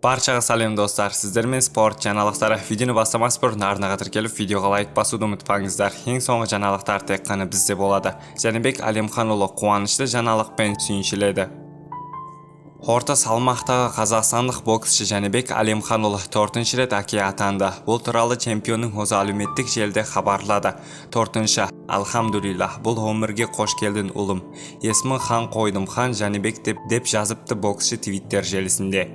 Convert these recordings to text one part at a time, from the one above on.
Barchaga salom do'stlar. Sizlar men sport жаңалыктары видеоны бастамас burun arnaga tirkelib videoga like basууду unutpаңыздар. Эң соңғы жаңалыктар тек қана bizde болады. Жанибек Алимханұлы қуанышлы жаңалықпен сүйіншіледі. Орта салмақтағы қазақстандық боксшы Жанибек Алимханұлы 4-ші рет әке атанды. Бұл туралы чемпионның өзі әлеуметтік желіде хабарлады. 4-ші Алхамдулилlah, бұл өмірге қош келдің ұлым. Есмін хан қойдым, хан Жанибек деп жазыпты боксшы Twitter желісінде.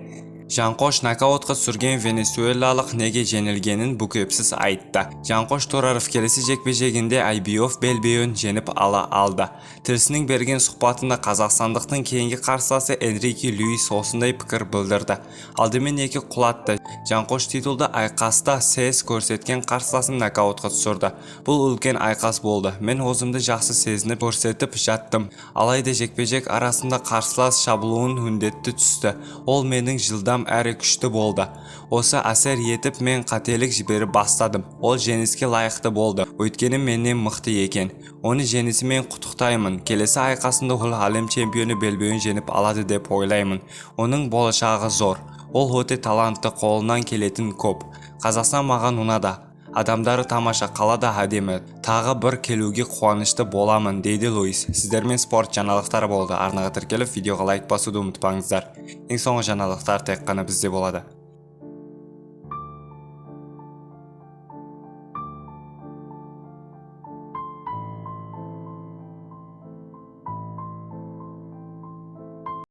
Жанқош нокаутқа сүрген венесуэлалық неге жеңілгенін бүкепсіз айтты. Жанқош Тураров келесі жекпе-жегінде IBF белбеуін жеңіп ала алды. Тілшісінің берген сұхбатында қазақстандықтың кейінгі қарсыласы Энрике Луис осындай пікір білдірді. Алдымен екі құлатты. Жанқош титулды айқаста сес көрсеткен қарсыласын нокаутқа түсірді. Бұл үлкен айқас болды. Мен өзімді жақсы сезініп көрсетіп жаттым. Алайда жекпе-жек арасында қарсылас шабуылын үндетті түсті. Ол менің жылдам әрі күшті болды. Осы әсер етіп мен қателік жіберіп бастадым. Ол жеңіске лайықты болды. Өйткені менен мықты екен. Оны жеңісімен құттықтаймын. Келесі айқасында ол әлем чемпионы белбеуін жеңіп алады деп ойлаймын. Оның болашағы зор. Ол өте талантты, қолынан келетін көп. Қазақстан маған ұнады. Адамдары тамаша, қалада әдемі. Тағы бір келуге қуанышты боламын, дейді Луис. Сіздермен спорт жаңалықтары болды. Арнаға тіркеліп видеоға лайк басуды ұмытпаңыздар. Ең соңғы жаңалықтар тек қана бізде болады.